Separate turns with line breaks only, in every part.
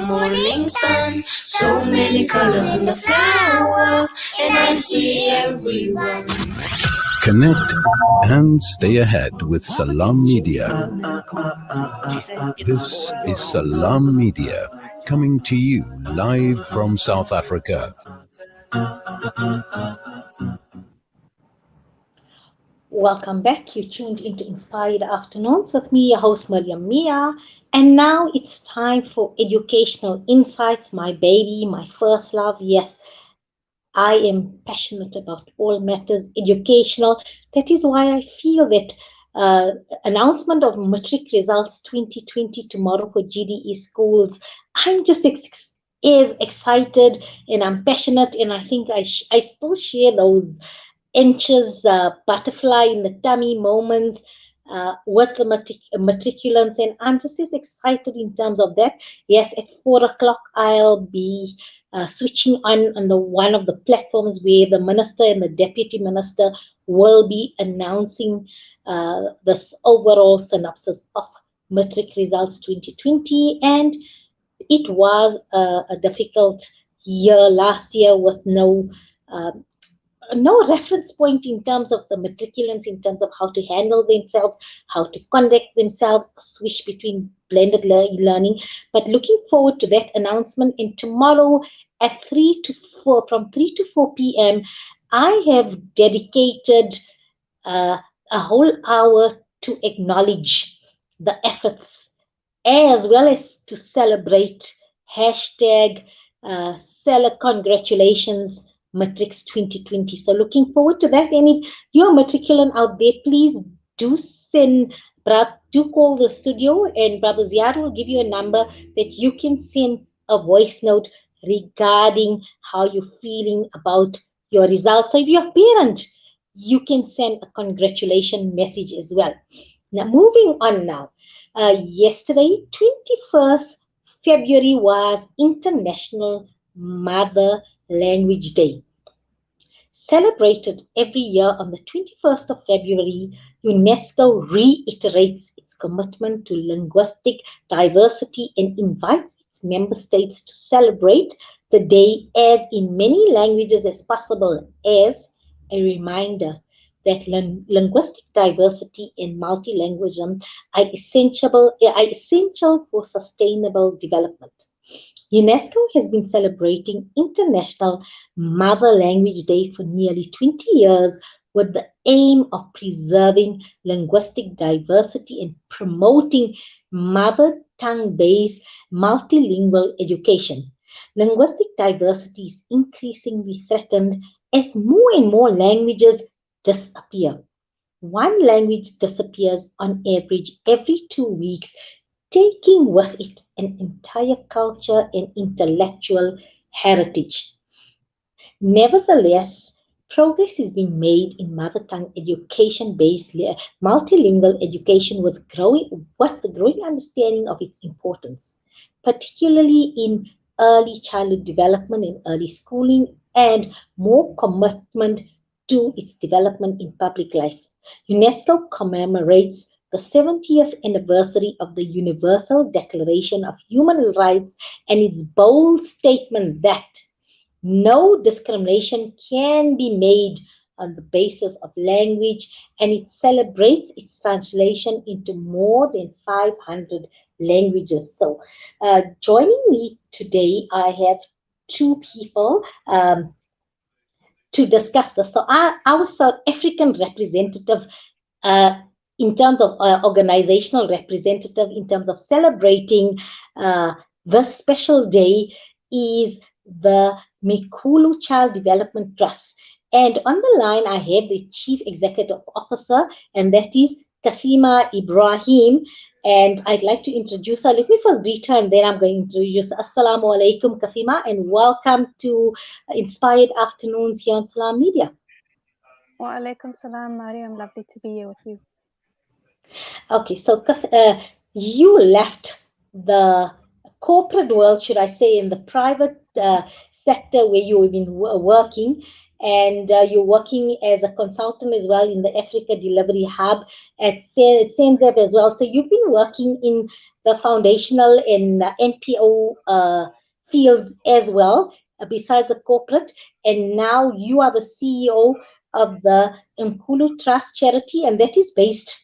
morning sun. So many colors in the flower, and I see everyone.
Connect and stay ahead with Salam Media. This is Salam Media coming to you live from South Africa.
Welcome back. You tuned into Inspired Afternoons with me, your host Mariam Mia. And now it's time for educational insights, my baby, my first love. Yes, I am passionate about all matters educational. That is why I feel that announcement of matric results 2020 tomorrow for GDE schools. I'm just as excited and I'm passionate, and I think I still share those inches butterfly in the tummy moments with the matriculants, and I'm just as excited in terms of that. Yes, at 4 o'clock I'll be switching on the one of the platforms where the minister and the deputy minister will be announcing this overall synopsis of matric results 2020. And it was a difficult year last year with no reference point in terms of the matriculants, in terms of how to handle themselves, how to conduct themselves, switch between blended learning. But looking forward to that announcement. And tomorrow at 3 to 4, from 3 to 4 p.m., I have dedicated a whole hour to acknowledge the efforts as well as to celebrate hashtag congratulations Matrix 2020. So looking forward to that. And if you're a matriculant out there, please do call the studio, and Brother Ziad will give you a number that you can send a voice note regarding how you're feeling about your results. So if you're a parent, you can send a congratulation message as well. Now, moving on now. Yesterday, 21st February was International Mother Language Day. Celebrated every year on the 21st of February, UNESCO reiterates its commitment to linguistic diversity and invites its member states to celebrate the day as in many languages as possible, as a reminder that linguistic diversity and multilingualism are essential for sustainable development. UNESCO has been celebrating International Mother Language Day for nearly 20 years with the aim of preserving linguistic diversity and promoting mother tongue-based multilingual education. Linguistic diversity is increasingly threatened as more and more languages disappear. One language disappears on average every 2 weeks, taking with it an entire culture and intellectual heritage. Nevertheless, progress is being made in mother tongue education-based multilingual education with the growing understanding of its importance, particularly in early childhood development and early schooling, and more commitment to its development in public life. UNESCO commemorates the 70th anniversary of the Universal Declaration of Human Rights and its bold statement that no discrimination can be made on the basis of language, and it celebrates its translation into more than 500 languages. So, joining me today, I have two people to discuss this. So, our South African representative, in terms of organizational representative, in terms of celebrating this special day, is the Mikhulu Child Development Trust. And on the line, I have the Chief Executive Officer, and that is Kaathima Ebrahim. And I'd like to introduce her. Let me first greet her, and then I'm going to introduce her. Assalamu alaikum, Kaathima, and welcome to Inspired Afternoons here on Salam Media.
Wa alaikum salam, Mariam. Lovely to be here with you.
Okay, so you left the corporate world, should I say, in the private sector where you've been working, and you're working as a consultant as well in the Africa Delivery Hub at SENZEB as well. So you've been working in the foundational and NPO fields as well, besides the corporate. And now you are the CEO of the Mikhulu Trust charity, and that is based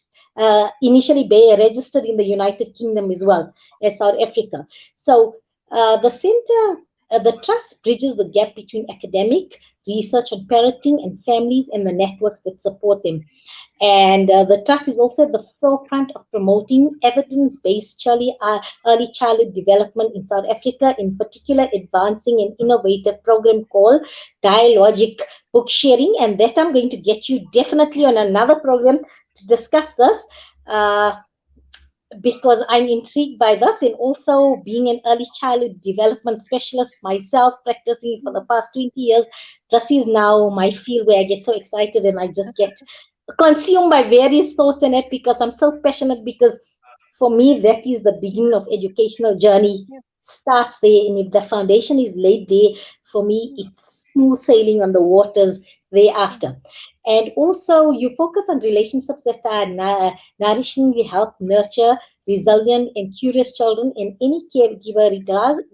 initially registered in the United Kingdom as well as South Africa. So the center, the trust bridges the gap between academic research on parenting and families and the networks that support them. And the trust is also at the forefront of promoting evidence-based early childhood development in South Africa, in particular advancing an innovative program called Dialogic Book Sharing. And that I'm going to get you definitely on another program to discuss this. Because I'm intrigued by this, and also being an early childhood development specialist myself, practicing for the past 20 years, this is now my field where I get so excited and I just get consumed by various thoughts in it because I'm so passionate. Because for me, that is the beginning of educational journey. Starts there, and if the foundation is laid there, for me, it's smooth sailing on the waters thereafter. And also, you focus on relationships that are nourishingly help nurture resilient and curious children, and any caregiver,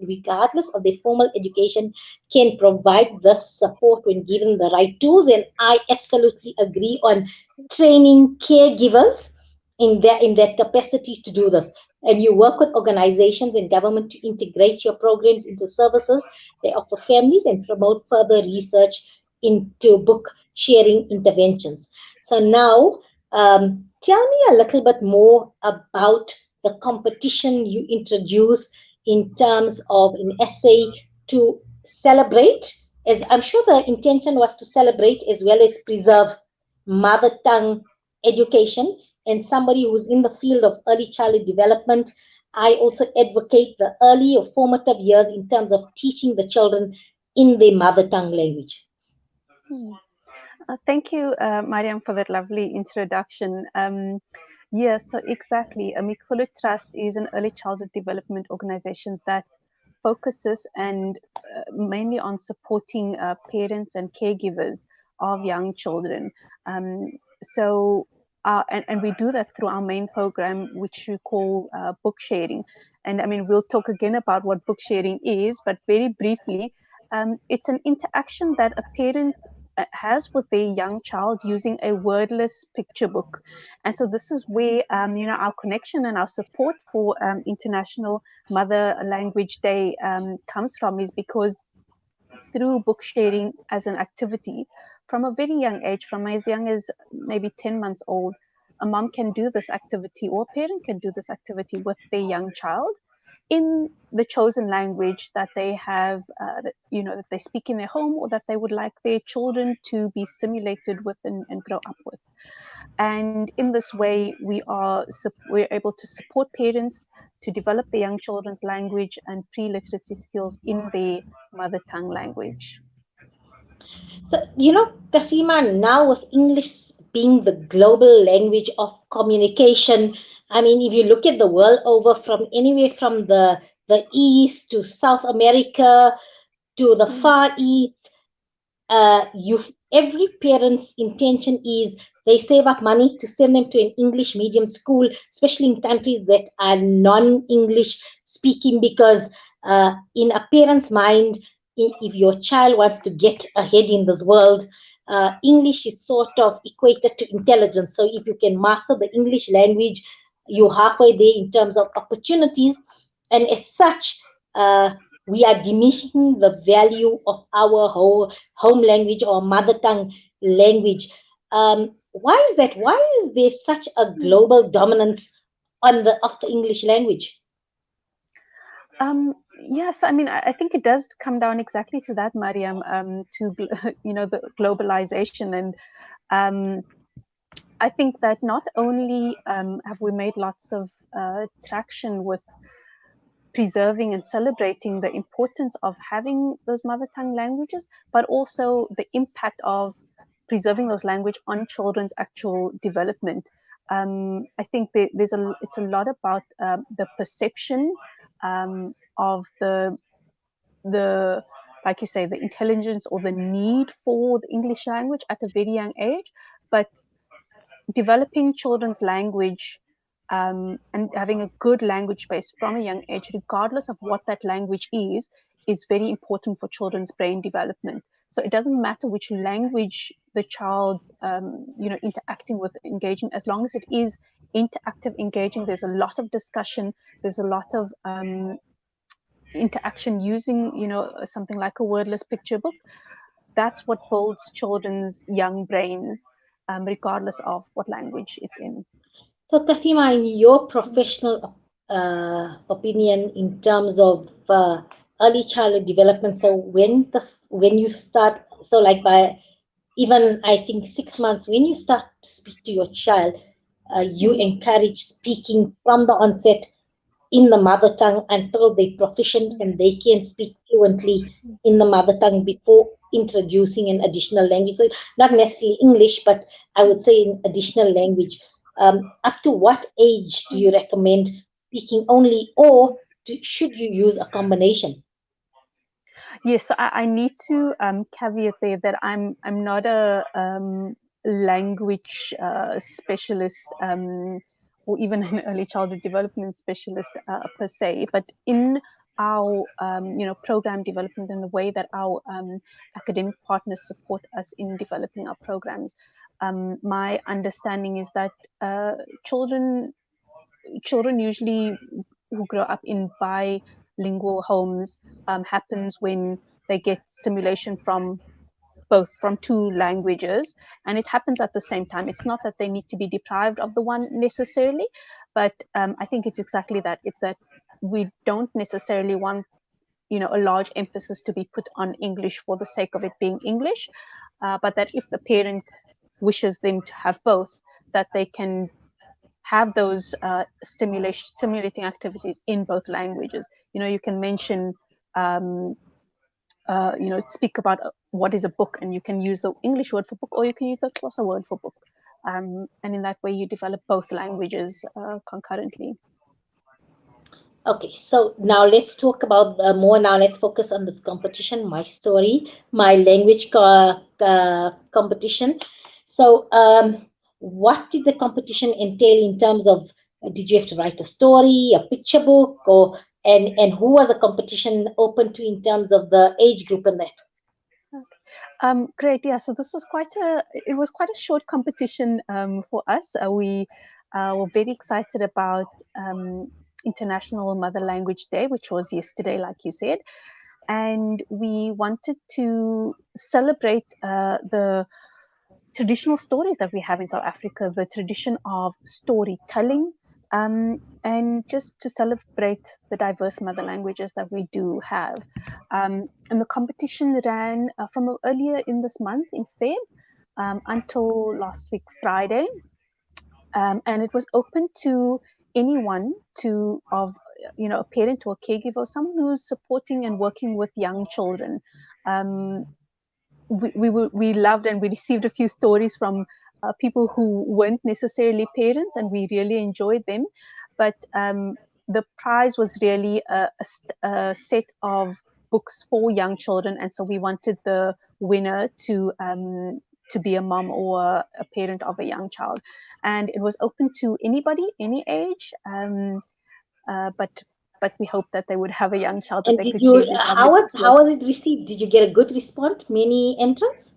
regardless of their formal education, can provide this support when given the right tools. And I absolutely agree on training caregivers in their capacity to do this. And you work with organizations and government to integrate your programs into services they offer families and promote further research into book sharing interventions. So now, tell me a little bit more about the competition you introduced in terms of an essay to celebrate. As I'm sure the intention was to celebrate as well as preserve mother tongue education. And somebody who's in the field of early childhood development, I also advocate the early or formative years in terms of teaching the children in their mother tongue language.
Thank you, Mariam, for that lovely introduction. Yes, so exactly. Mikhulu Trust is an early childhood development organization that focuses and mainly on supporting parents and caregivers of young children. So, and we do that through our main program, which we call book sharing. And I mean, we'll talk again about what book sharing is, but very briefly, it's an interaction that a parent has with their young child using a wordless picture book. And so this is where our connection and our support for International Mother Language Day comes from, is because through book sharing as an activity from a very young age, from as young as maybe 10 months old, a mom can do this activity, or a parent can do this activity with their young child in the chosen language that they have, that they speak in their home, or that they would like their children to be stimulated with and grow up with. And in this way, we're able to support parents to develop the young children's language and pre-literacy skills in their mother tongue language.
So, Kaathima, now with English being the global language of communication, I mean, if you look at the world over, from anywhere from the East to South America to the Far East, you every parent's intention is they save up money to send them to an English medium school, especially in countries that are non-English speaking, because in a parent's mind, if your child wants to get ahead in this world, English is sort of equated to intelligence. So if you can master the English language, you're halfway there in terms of opportunities. And as such, we are diminishing the value of our whole home language or mother tongue language. Why is that? Why is there such a global dominance of the English language?
Yes, I mean, I think it does come down exactly to that, Mariam, to the globalization. And I think that not only have we made lots of traction with preserving and celebrating the importance of having those mother tongue languages, but also the impact of preserving those language on children's actual development. I think it's a lot about the perception of the like you say, the intelligence or the need for the English language at a very young age, but developing children's language and having a good language base from a young age, regardless of what that language is very important for children's brain development. So it doesn't matter which language the child's interacting with, engaging, as long as it is interactive, engaging. There's a lot of discussion. There's a lot of interaction using something like a wordless picture book. That's what builds children's young brains, regardless of what language it's in.
So, Kaathima, in your professional opinion, in terms of early childhood development, so when you start, so like by even I think 6 months, when you start to speak to your child, you encourage speaking from the onset in the mother tongue until they're proficient and they can speak fluently in the mother tongue before introducing an additional language. So not necessarily English, but I would say in additional language. Up to what age do you recommend speaking only, or should you use a combination?
Yes, so I need to caveat there that I'm not a language specialist, or even an early childhood development specialist per se. But in our program development and the way that our academic partners support us in developing our programs, my understanding is that children usually who grow up in bilingual homes happens when they get stimulation from two languages, and it happens at the same time. It's not that they need to be deprived of the one necessarily, but I think it's exactly that. It's that we don't necessarily want a large emphasis to be put on English for the sake of it being English, but that if the parent wishes them to have both, that they can have those stimulating activities in both languages. You can mention, speak about what is a book, and you can use the English word for book, or you can use the Xhosa word for book. And in that way, you develop both languages concurrently.
Okay, so now let's talk about more. Now let's focus on this competition, my story, my language competition. So, what did the competition entail in terms of? Did you have to write a story, a picture book, or and who was the competition open to in terms of the age group and that?
Great, yeah. So this was it was quite a short competition for us. We were very excited about International Mother Language Day, which was yesterday, like you said, and we wanted to celebrate the traditional stories that we have in South Africa, the tradition of storytelling, and just to celebrate the diverse mother languages that we do have. And the competition ran from earlier in this month, in Feb, until last week, Friday. And it was open to anyone a parent or a caregiver, someone who's supporting and working with young children. We loved, and we received a few stories from people who weren't necessarily parents, and we really enjoyed them. But the prize was really a set of books for young children, and so we wanted the winner to be a mom or a parent of a young child, and it was open to anybody, any age. But we hope that they would have a young child that
And
they
did
could
you
share these lovely books with.
how was it received? Did you get a good response? Many entrants?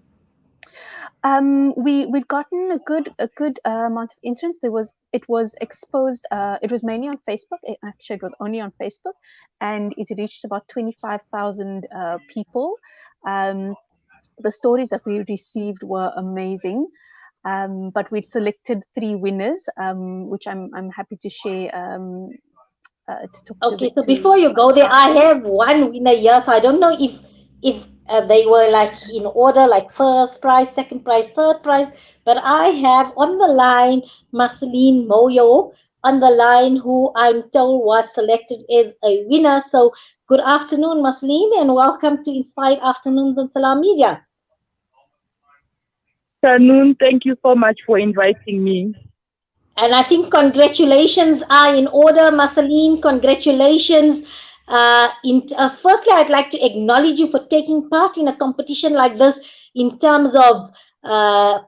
We've gotten a good amount of entrants. It was exposed. It was mainly on Facebook. Actually, it was only on Facebook, and it reached about 25,000 people. The stories that we received were amazing. But we'd selected 3 winners, which I'm happy to share. To talk
Okay,
to
so before you go there, I
after.
have one winner here. So I don't know if they were like in order, like first prize, second prize, third prize. But I have on the line Marceline Moyo on the line, who I'm told was selected as a winner. So good afternoon, Marceline, and welcome to Inspired Afternoons on Salam Media.
Afternoon. Thank you so much for inviting me.
And I think congratulations are in order, Marceline. Congratulations. Firstly, I'd like to acknowledge you for taking part in a competition like this in terms of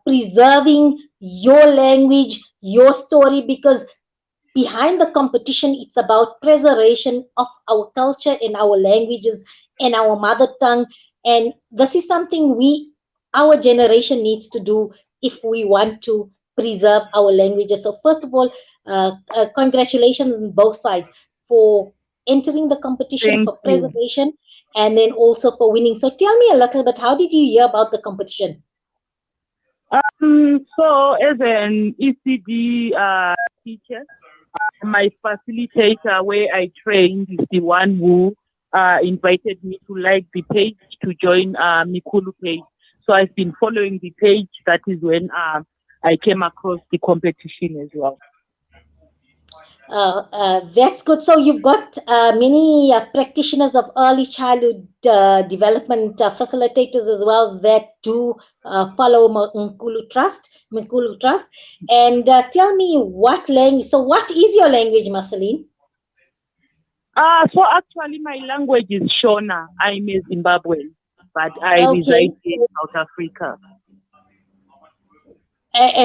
preserving your language, your story, because behind the competition, it's about preservation of our culture and our languages and our mother tongue. And this is something our generation needs to do if we want to preserve our languages. So first of all, congratulations on both sides for entering the competition,
Thank
for
you.
preservation, and then also for winning. So tell me a little bit, how did you hear about the competition?
So as an ECD teacher, my facilitator where I trained is the one who invited me to like the page to join Mikhulu page. So I've been following the page. That is when I came across the competition as well.
That's good. So you've got many practitioners of early childhood development facilitators as well that do follow Mikhulu Trust. Mikhulu Trust, and tell me what language. So what is your language, Marceline?
So actually my language is Shona. I'm a Zimbabwean, but I reside
Okay.
in South Africa.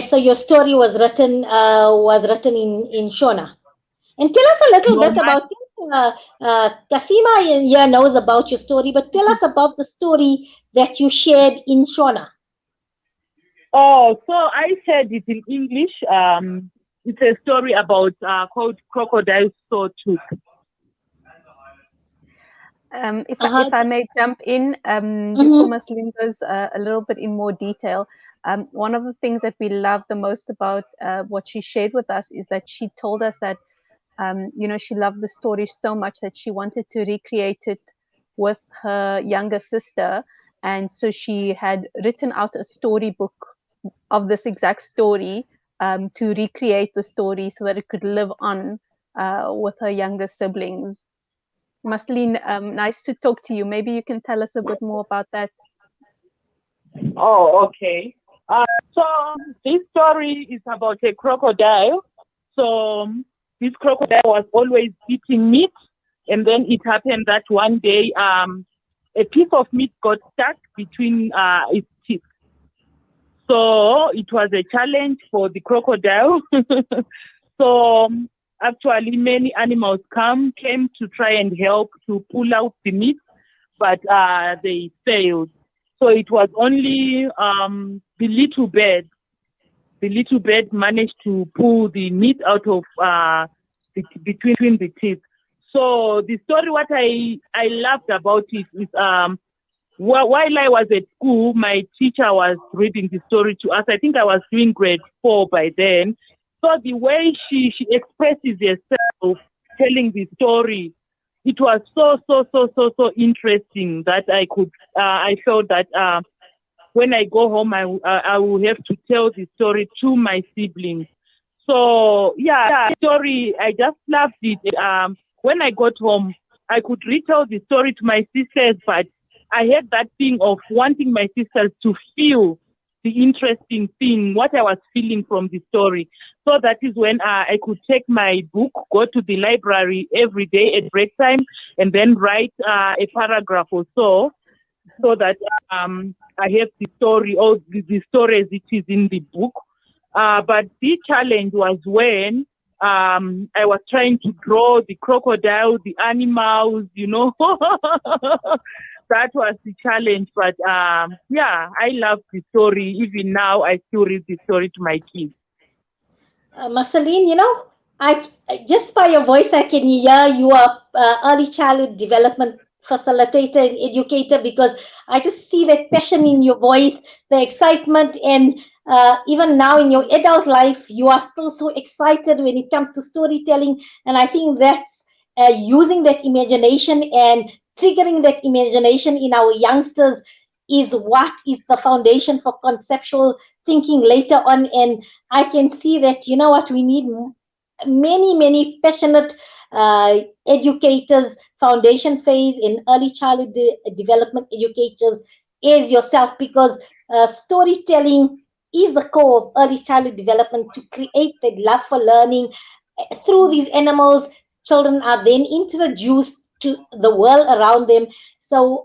So your story was written in Shona. And tell us a little
No,
bit about Kaathima here knows about your story, but tell us about the story that you shared in Shona.
Oh, so I said it in English. It's a story about called Crocodile Sawtooth.
If I may jump in, before Marceline goes a little bit in more detail, one of the things that we love the most about what she shared with us is that she told us that she loved the story so much that she wanted to recreate it with her younger sister, and so she had written out a storybook of this exact story to recreate the story so that it could live on with her younger siblings. Marceline, nice to talk to you. Maybe you can tell us a bit more about that.
Oh, okay. So this story is about a crocodile. So this crocodile was always eating meat, and then it happened that one day a piece of meat got stuck between its teeth. So it was a challenge for the crocodile. So actually many animals came to try and help to pull out the meat, but they failed. So it was only the little bird. The little bird managed to pull the meat out of between the teeth. So the story, what I loved about it is while I was at school, my teacher was reading the story to us. I think I was doing grade 4 by then. So the way she expresses herself, telling the story, it was so interesting that I felt that when I go home, I will have to tell the story to my siblings. So yeah, story, I just loved it. When I got home, I could retell the story to my sisters, but I had that thing of wanting my sisters to feel the interesting thing, what I was feeling from the story. So that is when I could take my book, go to the library every day at break time, and then write a paragraph or so that I have the story, or the story as it is in the book. But the challenge was when I was trying to draw the crocodile, the animals, That was the challenge. But yeah, I love the story. Even now, I still read the story to my kids.
Marceline, I just by your voice, I can hear you are early childhood development facilitator and educator, because I just see that passion in your voice, the excitement, and even now in your adult life, you are still so excited when it comes to storytelling. And I think that's using that imagination and triggering that imagination in our youngsters is what is the foundation for conceptual thinking later on. And I can see that, we need many passionate educators, foundation phase in early childhood development educators as yourself, because storytelling is the core of early childhood development, to create that love for learning. Through these animals, children are then introduced to the world around them. So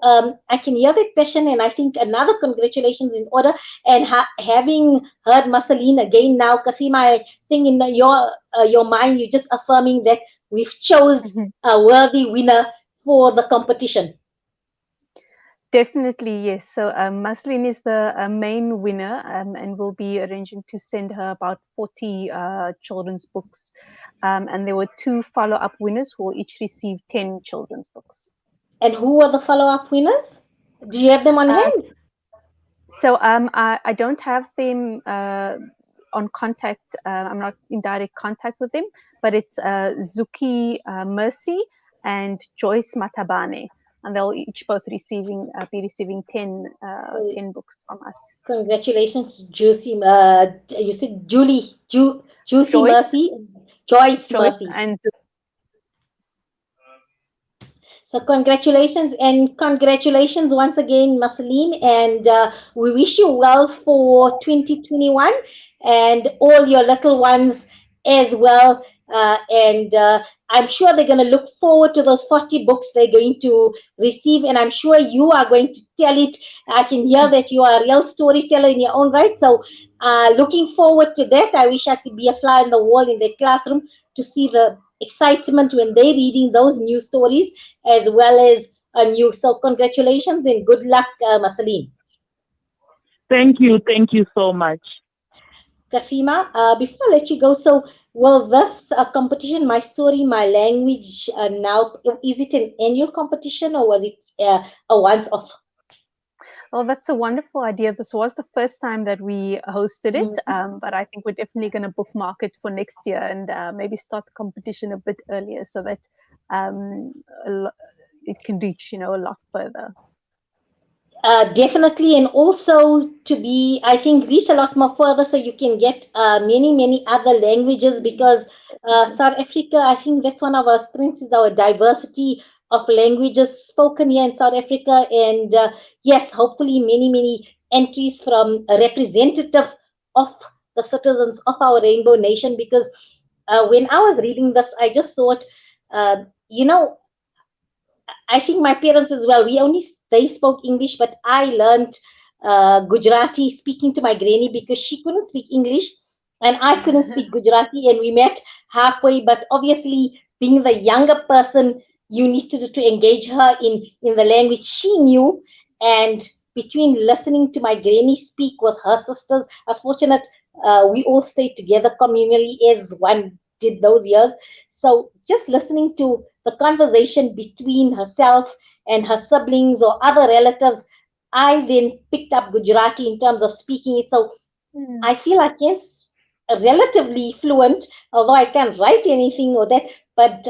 I can hear that passion, and I think another congratulations in order. And having heard Masaleen again now, Kaathima, I think in your mind, you're just affirming that we've chose a worthy winner for the competition.
Definitely, yes. So Maslin is the main winner, and we'll be arranging to send her about 40 children's books. And there were two follow-up winners who will each receive 10 children's books.
And who are the follow-up winners? Do you have them on
Uh,
hand?
so I don't have them on contact. I'm not in direct contact with them, but it's Zuki Mercy and Joyce Matabane. And they'll each both be receiving 10 books from us.
Congratulations, Juicy. You said Juicy
Joyce,
Mercy, Joyce
Joyce,
Mercy.
and
So congratulations once again, Masaleen, and we wish you well for 2021 and all your little ones as well. And I'm sure they're going to look forward to those 40 books they're going to receive, and I'm sure you are going to tell it. I can hear that you are a real storyteller in your own right. So looking forward to that. I wish I could be a fly on the wall in their classroom to see the excitement when they're reading those new stories as well as a new. So congratulations and good luck, Masaleen.
Thank you so much.
Kaathima, before I let you go, so will this competition, My Story, My Language, now, is it an annual competition or was it a once-off?
oh, that's a wonderful idea. This was the first time that we hosted it,
Mhm.
but I think we're definitely going to bookmark it for next year and maybe start the competition a bit earlier so that um, it can reach, a lot further.
Definitely, and also to be, I think, reach a lot more further so you can get many other languages because South Africa, I think that's one of our strengths is our diversity of languages spoken here in South Africa. And yes, hopefully, many entries from a representative of the citizens of our rainbow nation. Because when I was reading this, I just thought, you know, I think my parents as well. They spoke English, but I learned Gujarati speaking to my granny because she couldn't speak English and I couldn't speak Gujarati, and we met halfway. But obviously, being the younger person, you needed to engage her in the language she knew. And between listening to my granny speak with her sisters, I was fortunate we all stayed together communally as one did those years. So just listening to the conversation between herself and her siblings or other relatives, I then picked up Gujarati in terms of speaking it. So
Hmm.
I feel like yes, relatively fluent, although I can't write anything or that, but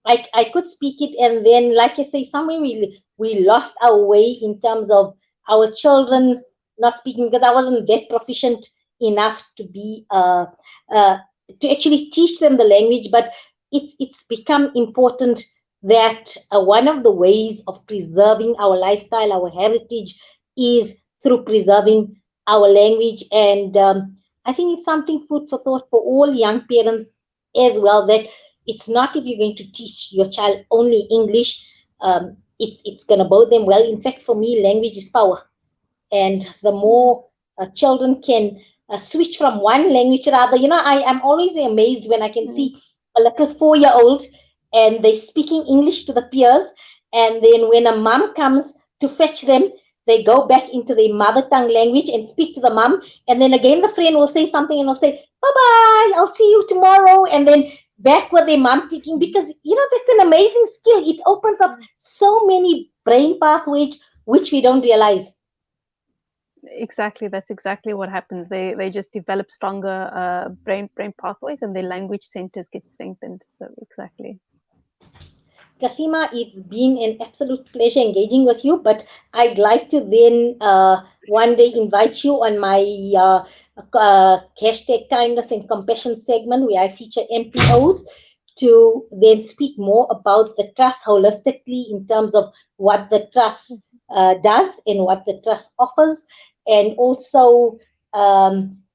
I could speak it. And then, like I say, somewhere we lost our way in terms of our children not speaking because I wasn't that proficient enough to be to actually teach them the language. But it's become important that one of the ways of preserving our lifestyle, our heritage, is through preserving our language. And I think it's something food for thought for all young parents as well, that it's not if you're going to teach your child only English, it's going to bode them well. In fact, for me, language is power. And the more children can switch from one language to another, I am always amazed when I can
Hmm.
see a little 4-year old and they're speaking English to the peers, and then when a mom comes to fetch them, they go back into their mother tongue language and speak to the mom, and then again the friend will say something and will say bye bye, I'll see you tomorrow, and then back with their mom thinking, because that's an amazing skill. It opens up so many brain pathways which we don't realize.
Exactly, that's exactly what happens. They just develop stronger brain pathways, and their language centers get strengthened. So exactly.
Kaathima, it's been an absolute pleasure engaging with you, but I'd like to then one day invite you on my hashtag kindness and compassion segment where I feature MPOs to then speak more about the trust holistically in terms of what the trust does and what the trust offers, and also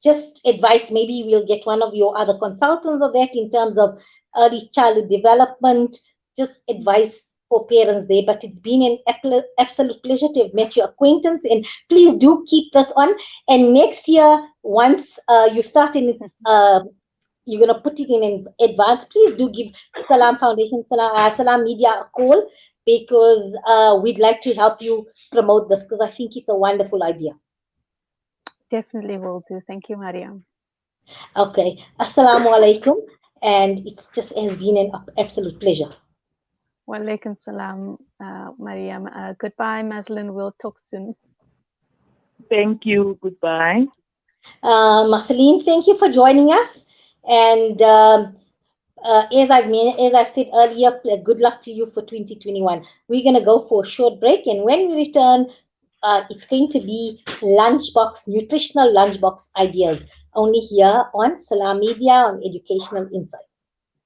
just advice. Maybe we'll get one of your other consultants of that in terms of early childhood development, just advice for parents there. But it's been an absolute pleasure to have met your acquaintance, and please do keep this on. And next year, once you start in you're going to put it in advance, please do give Salam Foundation, Salam Media a call, because we'd like to help you promote this, because I think it's a wonderful idea.
Definitely will do. Thank you, Mariam.
Okay. Assalamu alaikum. And it just has been an absolute pleasure.
Wa alaikum salam, Mariam. Goodbye, Maslin. We'll talk soon.
Thank you. Goodbye.
Marceline, thank you for joining us. And as I've said earlier, good luck to you for 2021. We're going to go for a short break, and when we return, it's going to be nutritional lunchbox ideas, only here on Salam Media on Educational Insight.